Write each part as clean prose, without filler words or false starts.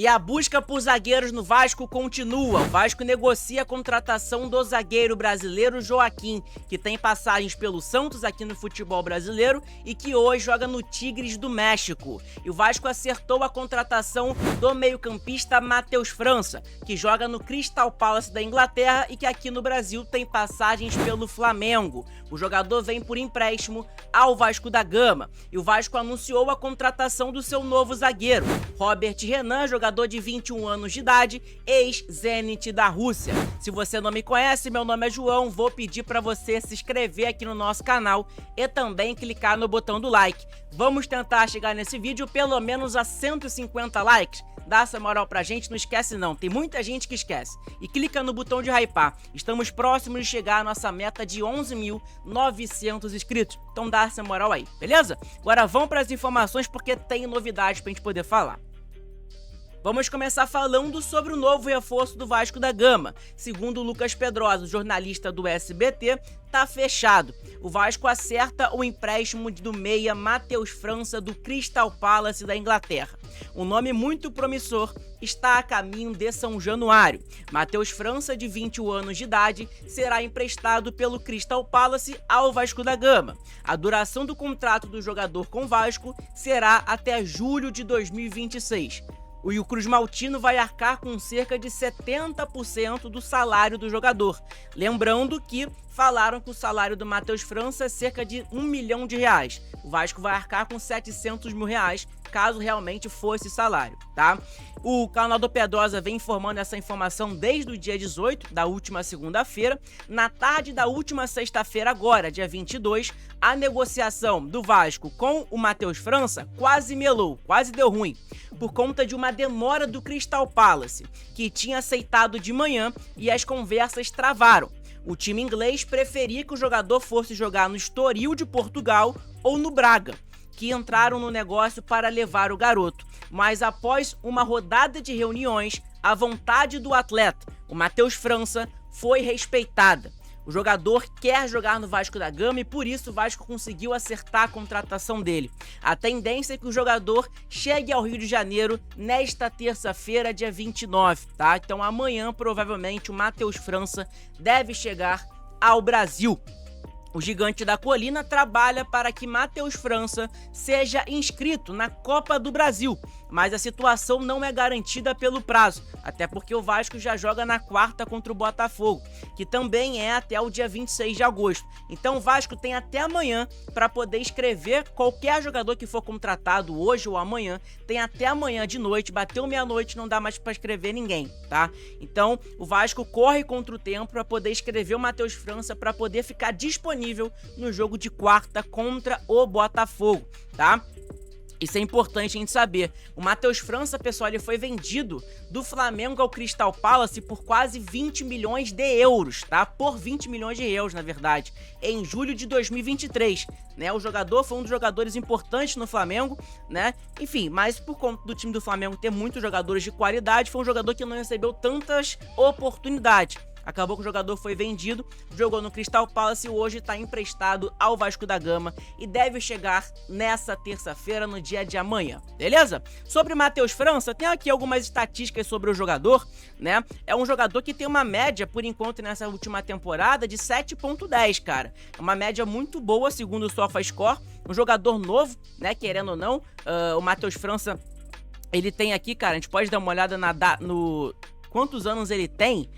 E a busca por zagueiros no Vasco continua. O Vasco negocia a contratação do zagueiro brasileiro Joaquim, que tem passagens pelo Santos aqui no futebol brasileiro e que hoje joga no Tigres do México. E o Vasco acertou a contratação do meio-campista Matheus França, que joga no Crystal Palace da Inglaterra e que aqui no Brasil tem passagens pelo Flamengo. O jogador vem por empréstimo ao Vasco da Gama. E o Vasco anunciou a contratação do seu novo zagueiro, Robert Renan, jogador de 21 anos de idade, ex-Zenit da Rússia. Se você não me conhece, meu nome é João, vou pedir para você se inscrever aqui no nosso canal e também clicar no botão do like. Vamos tentar chegar nesse vídeo pelo menos a 150 likes. Dá essa moral pra gente, não esquece não, tem muita gente que esquece. E clica no botão de hypar, estamos próximos de chegar à nossa meta de 11.900 inscritos. Então dá essa moral aí, beleza? Agora vamos para as informações porque tem novidades pra gente poder falar. Vamos começar falando sobre o novo reforço do Vasco da Gama. Segundo o Lucas Pedrosa, jornalista do SBT, tá fechado. O Vasco acerta o empréstimo do meia Matheus França do Crystal Palace da Inglaterra. Um nome muito promissor está a caminho de São Januário. Matheus França, de 21 anos de idade, será emprestado pelo Crystal Palace ao Vasco da Gama. A duração do contrato do jogador com o Vasco será até julho de 2026. O Cruz Maltino vai arcar com cerca de 70% do salário do jogador. Lembrando que falaram que o salário do Matheus França é cerca de R$1 milhão. O Vasco vai arcar com R$700 mil, caso realmente fosse salário, tá? O canal do Pedrosa vem informando essa informação desde o dia 18, da última segunda-feira. Na tarde da última sexta-feira agora, dia 22, a negociação do Vasco com o Matheus França quase melou, quase deu ruim, por conta de uma demora do Crystal Palace, que tinha aceitado de manhã e as conversas travaram. O time inglês preferia que o jogador fosse jogar no Estoril de Portugal ou no Braga, que entraram no negócio para levar o garoto. Mas após uma rodada de reuniões, a vontade do atleta, o Matheus França, foi respeitada. O jogador quer jogar no Vasco da Gama e por isso o Vasco conseguiu acertar a contratação dele. A tendência é que o jogador chegue ao Rio de Janeiro nesta terça-feira, dia 29, tá? Então amanhã, provavelmente, o Matheus França deve chegar ao Brasil. O Gigante da Colina trabalha para que Matheus França seja inscrito na Copa do Brasil, mas a situação não é garantida pelo prazo, até porque o Vasco já joga na quarta contra o Botafogo, que também é até o dia 26 de agosto. Então o Vasco tem até amanhã para poder inscrever qualquer jogador que for contratado hoje ou amanhã, tem até amanhã de noite, bateu meia-noite, não dá mais para escrever ninguém, tá? Então o Vasco corre contra o tempo para poder escrever o Matheus França para poder ficar disponível no jogo de quarta contra o Botafogo, tá? Isso é importante a gente saber. O Matheus França, pessoal, ele foi vendido do Flamengo ao Crystal Palace por quase 20 milhões de euros, tá? Por 20 milhões de euros, na verdade, em julho de 2023, né? O jogador foi um dos jogadores importantes no Flamengo, né? Enfim, mas por conta do time do Flamengo ter muitos jogadores de qualidade, foi um jogador que não recebeu tantas oportunidades. Acabou que o jogador foi vendido, jogou no Crystal Palace e hoje está emprestado ao Vasco da Gama e deve chegar nessa terça-feira, no dia de amanhã, beleza? Sobre Matheus França, tem aqui algumas estatísticas sobre o jogador, né? É um jogador que tem uma média, por enquanto, nessa última temporada de 7.10, cara. É uma média muito boa, segundo o SofaScore. Um jogador novo, né? Querendo ou não, o Matheus França, ele tem aqui, cara, a gente pode dar uma olhada no quantos anos ele tem.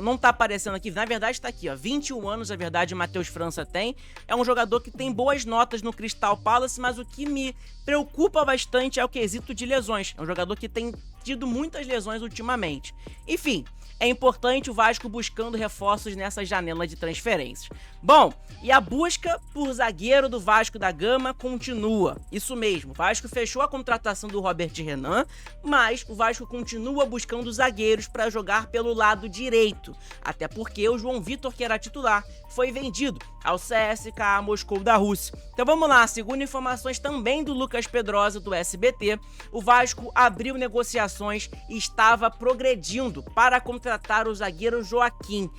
Não tá aparecendo aqui, na verdade tá aqui, ó, 21 anos, na verdade, o Matheus França tem. É um jogador que tem boas notas no Crystal Palace, mas o que me preocupa bastante é o quesito de lesões. É um jogador que tem tido muitas lesões ultimamente. Enfim, é importante o Vasco buscando reforços nessa janela de transferências. Bom, e a busca por zagueiro do Vasco da Gama continua. Isso mesmo, o Vasco fechou a contratação do Robert Renan, mas o Vasco continua buscando zagueiros para jogar pelo lado direito. Até porque o João Vitor, que era titular, foi vendido ao CSKA Moscou da Rússia. Então vamos lá, segundo informações também do Lucas Pedrosa do SBT, o Vasco abriu negociações e estava progredindo para contratar o zagueiro Joaquim,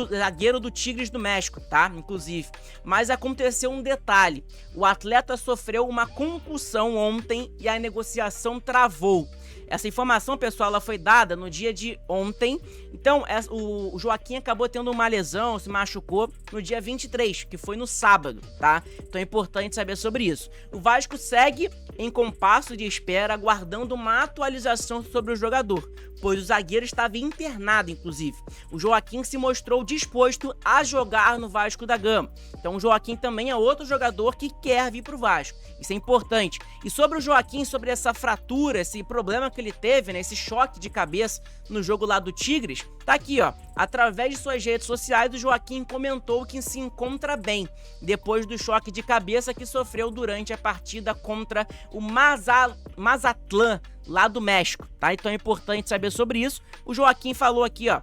zagueiro do Tigres do México, tá? Inclusive. Mas aconteceu um detalhe. O atleta sofreu uma concussão ontem e a negociação travou. Essa informação, pessoal, ela foi dada no dia de ontem. Então, o Joaquim acabou tendo uma lesão, se machucou no dia 23, que foi no sábado, tá? Então é importante saber sobre isso. O Vasco segue em compasso de espera, aguardando uma atualização sobre o jogador, pois o zagueiro estava internado, inclusive. O Joaquim se mostrou disposto a jogar no Vasco da Gama. Então o Joaquim também é outro jogador que quer vir pro Vasco. Isso é importante. E sobre o Joaquim, sobre essa fratura, esse problema que ele teve, né, esse choque de cabeça no jogo lá do Tigres, tá aqui, ó. Através de suas redes sociais, o Joaquim comentou que se encontra bem depois do choque de cabeça que sofreu durante a partida contra o Mazatlán, lá do México, tá? Então é importante saber sobre isso. O Joaquim falou aqui, ó,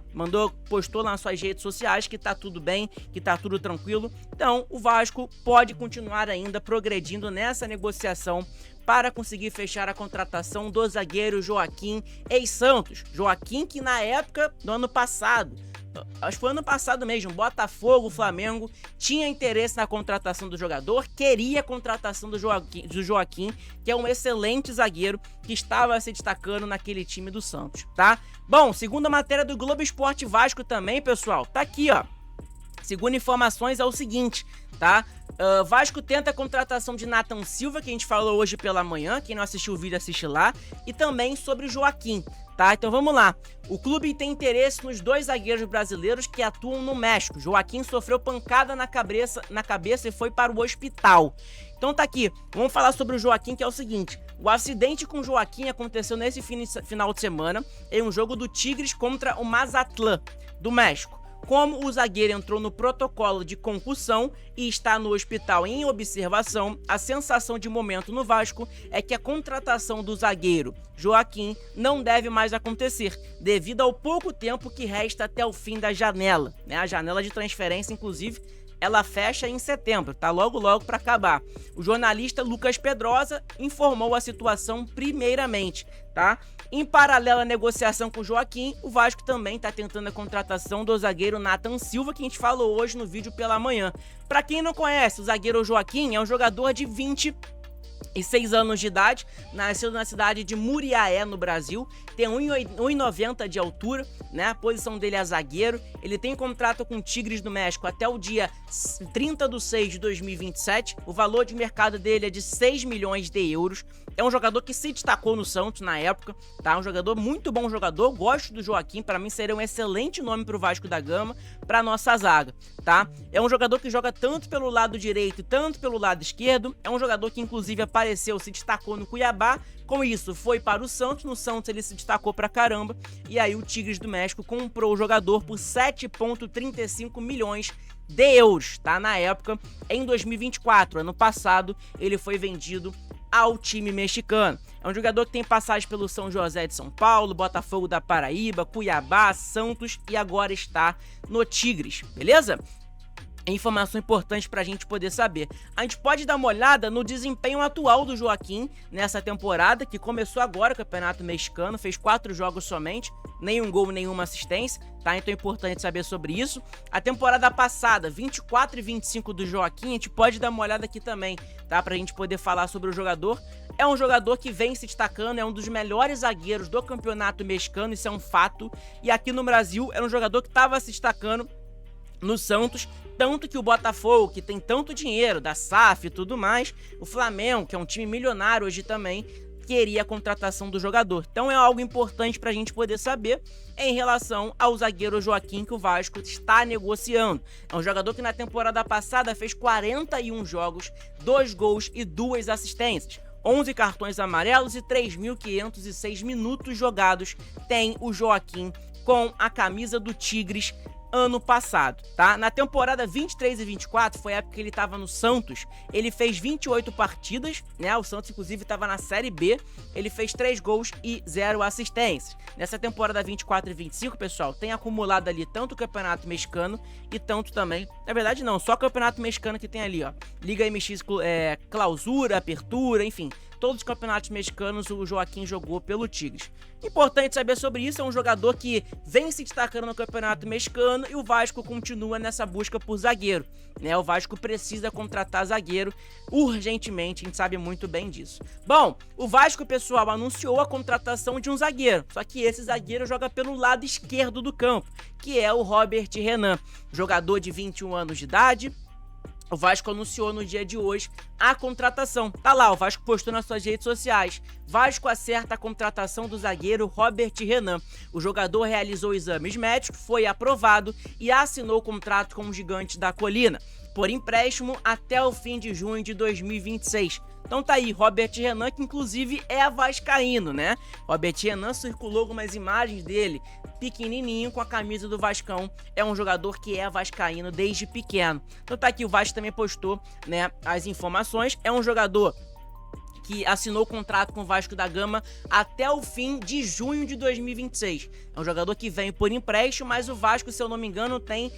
postou lá nas suas redes sociais que tá tudo bem, que tá tudo tranquilo. Então, o Vasco pode continuar ainda progredindo nessa negociação para conseguir fechar a contratação do zagueiro Joaquim ex-Santos. Joaquim que na época do ano passado, acho que foi ano passado mesmo, Botafogo, Flamengo, tinha interesse na contratação do jogador, queria a contratação do Joaquim, que é um excelente zagueiro que estava se destacando naquele time do Santos, tá? Bom, segundo a matéria do Globo Esporte Vasco também, pessoal, tá aqui, ó. Segundo informações, é o seguinte, tá? Vasco tenta a contratação de Nathan Silva, que a gente falou hoje pela manhã, quem não assistiu o vídeo assiste lá, e também sobre o Joaquim, tá? Então vamos lá. O clube tem interesse nos dois zagueiros brasileiros que atuam no México. Joaquim sofreu pancada na cabeça e foi para o hospital. Então tá aqui, vamos falar sobre o Joaquim, que é o seguinte: o acidente com o Joaquim aconteceu nesse final de semana em um jogo do Tigres contra o Mazatlán, do México. Como o zagueiro entrou no protocolo de concussão e está no hospital em observação, a sensação de momento no Vasco é que a contratação do zagueiro Joaquim não deve mais acontecer, devido ao pouco tempo que resta até o fim da janela, né? A janela de transferência, inclusive, ela fecha em setembro, tá logo para acabar. O jornalista Lucas Pedrosa informou a situação primeiramente, tá? Em paralelo à negociação com o Joaquim, o Vasco também tá tentando a contratação do zagueiro Nathan Silva, que a gente falou hoje no vídeo pela manhã. Pra quem não conhece, o zagueiro Joaquim é um jogador de 26 anos de idade, nasceu na cidade de Muriaé, no Brasil, tem 1,90 de altura, né? A posição dele é zagueiro, ele tem contrato com o Tigres do México até o dia 30/6 de 2027, o valor de mercado dele é de 6 milhões de euros, é um jogador que se destacou no Santos na época, tá? Um jogador, muito bom jogador, gosto do Joaquim, para mim seria um excelente nome pro Vasco da Gama, pra nossa zaga, tá? É um jogador que joga tanto pelo lado direito, tanto pelo lado esquerdo, é um jogador que inclusive apareceu, se destacou no Cuiabá, com isso foi para o Santos, no Santos ele se destacou pra caramba, e aí o Tigres do México comprou o jogador por 7,35 milhões de euros, tá? Na época, em 2024, ano passado, ele foi vendido ao time mexicano. É um jogador que tem passagem pelo São José de São Paulo, Botafogo da Paraíba, Cuiabá, Santos e agora está no Tigres, beleza? Informação importante pra gente poder saber. A gente pode dar uma olhada no desempenho atual do Joaquim nessa temporada, que começou agora o Campeonato Mexicano, fez 4 jogos somente, nenhum gol, nenhuma assistência, tá? Então é importante saber sobre isso. A temporada passada, 24 e 25 do Joaquim, a gente pode dar uma olhada aqui também, tá? Pra gente poder falar sobre o jogador. É um jogador que vem se destacando, é um dos melhores zagueiros do Campeonato Mexicano, isso é um fato. E aqui no Brasil, era um jogador que estava se destacando no Santos, tanto que o Botafogo, que tem tanto dinheiro, da SAF e tudo mais, o Flamengo, que é um time milionário hoje também, queria a contratação do jogador. Então é algo importante pra gente poder saber em relação ao zagueiro Joaquim, que o Vasco está negociando. É um jogador que na temporada passada fez 41 jogos, 2 gols e 2 assistências. 11 cartões amarelos e 3.506 minutos jogados tem o Joaquim com a camisa do Tigres ano passado, tá? Na temporada 23 e 24, foi a época que ele tava no Santos, ele fez 28 partidas, né? O Santos, inclusive, tava na Série B, ele fez 3 gols e 0 assistências. Nessa temporada 24 e 25, pessoal, tem acumulado ali tanto o Campeonato Mexicano e tanto também, na verdade não, só o Campeonato Mexicano que tem ali, ó, Liga MX, Clausura, Apertura, enfim, todos os campeonatos mexicanos o Joaquim jogou pelo Tigres. Importante saber sobre isso, é um jogador que vem se destacando no campeonato mexicano e o Vasco continua nessa busca por zagueiro, né? O Vasco precisa contratar zagueiro urgentemente, a gente sabe muito bem disso. Bom, o Vasco, pessoal, anunciou a contratação de um zagueiro, só que esse zagueiro joga pelo lado esquerdo do campo, que é o Robert Renan, jogador de 21 anos de idade. O Vasco anunciou no dia de hoje a contratação. Tá lá, o Vasco postou nas suas redes sociais. Vasco acerta a contratação do zagueiro Robert Renan. O jogador realizou exames médicos, foi aprovado e assinou o contrato com o Gigante da Colina, por empréstimo até o fim de junho de 2026. Então tá aí, Robert Renan, que inclusive é vascaíno, né? Robert Renan circulou algumas imagens dele pequenininho com a camisa do Vascão. É um jogador que é vascaíno desde pequeno. Então tá aqui, o Vasco também postou, né, as informações. É um jogador que assinou contrato com o Vasco da Gama até o fim de junho de 2026. É um jogador que vem por empréstimo, mas o Vasco, se eu não me engano, tem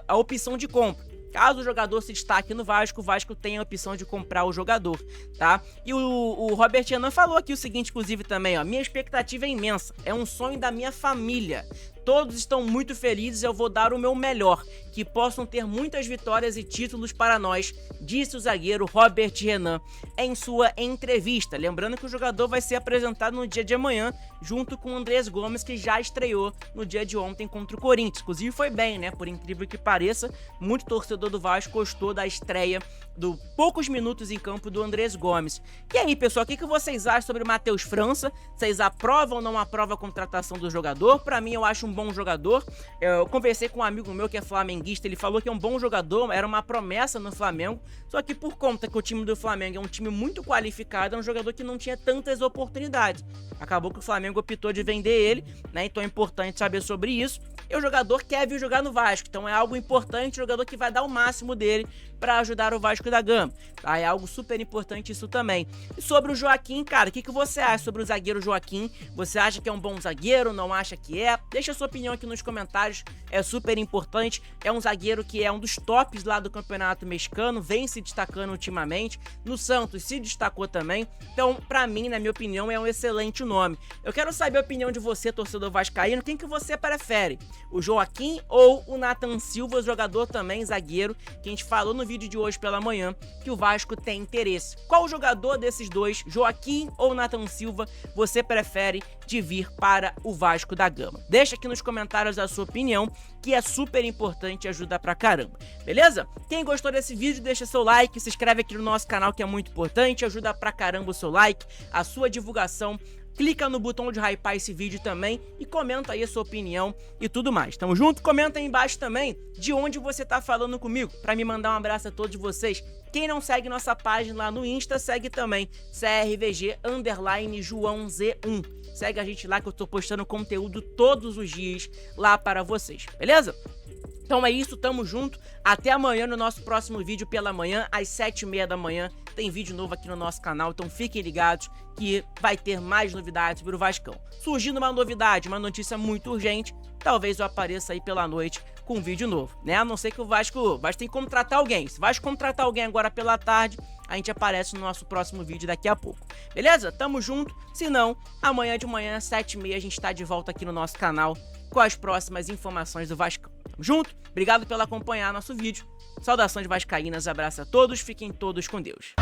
a opção de compra. Caso o jogador se destaque no Vasco, o Vasco tem a opção de comprar o jogador, tá? E o Robert Renan falou aqui o seguinte, inclusive, também, ó. Minha expectativa é imensa, é um sonho da minha família. Todos estão muito felizes, eu vou dar o meu melhor, que possam ter muitas vitórias e títulos para nós, disse o zagueiro Robert Renan em sua entrevista. Lembrando que o jogador vai ser apresentado no dia de amanhã, junto com o Andrés Gomes, que já estreou no dia de ontem contra o Corinthians. Inclusive foi bem, né? Por incrível que pareça, muito torcedor do Vasco gostou da estreia do poucos minutos em campo do Andrés Gomes. E aí, pessoal, o que vocês acham sobre o Matheus França? Vocês aprovam ou não aprovam a contratação do jogador? Para mim, eu acho um bom jogador. Eu conversei com um amigo meu que é flamenguista, ele falou que é um bom jogador, era uma promessa no Flamengo, só que por conta que o time do Flamengo é um time muito qualificado, é um jogador que não tinha tantas oportunidades. Acabou que o Flamengo optou de vender ele, né? Então é importante saber sobre isso. E o jogador quer vir jogar no Vasco, então é algo importante, o jogador que vai dar o máximo dele para ajudar o Vasco da Gama, tá? É algo super importante isso também. E sobre o Joaquim, cara, o que você acha sobre o zagueiro Joaquim? Você acha que é um bom zagueiro, não acha que é? Deixa a sua opinião aqui nos comentários, é super importante. É um zagueiro que é um dos tops lá do campeonato mexicano, vem se destacando ultimamente, no Santos se destacou também, então pra mim, na minha opinião, é um excelente nome. Eu quero saber a opinião de você, torcedor vascaíno, quem que você prefere? O Joaquim ou o Nathan Silva, jogador também, zagueiro, que a gente falou no vídeo de hoje pela manhã, que o Vasco tem interesse. Qual jogador desses dois, Joaquim ou Nathan Silva, você prefere de vir para o Vasco da Gama? Deixa aqui nos comentários a sua opinião, que é super importante e ajuda pra caramba, beleza? Quem gostou desse vídeo, deixa seu like, se inscreve aqui no nosso canal, que é muito importante, ajuda pra caramba o seu like, a sua divulgação. Clica no botão de hypar esse vídeo também e comenta aí a sua opinião e tudo mais. Tamo junto? Comenta aí embaixo também de onde você tá falando comigo, pra me mandar um abraço a todos vocês. Quem não segue nossa página lá no Insta, segue também, CRVG_JoãoZ1. Segue a gente lá que eu tô postando conteúdo todos os dias lá para vocês, beleza? Então é isso, tamo junto, até amanhã no nosso próximo vídeo pela manhã, às 7h30 da manhã, tem vídeo novo aqui no nosso canal, então fiquem ligados que vai ter mais novidades sobre o Vascão. Surgindo uma novidade, uma notícia muito urgente, talvez eu apareça aí pela noite com um vídeo novo, né? A não ser que o Vasco tem que contratar alguém, se o Vasco contratar alguém agora pela tarde, a gente aparece no nosso próximo vídeo daqui a pouco, beleza? Tamo junto, se não, amanhã de manhã, às 7h30, a gente tá de volta aqui no nosso canal com as próximas informações do Vascão. Tamo junto? Obrigado por acompanhar nosso vídeo. Saudações vascaínas, abraço a todos, fiquem todos com Deus.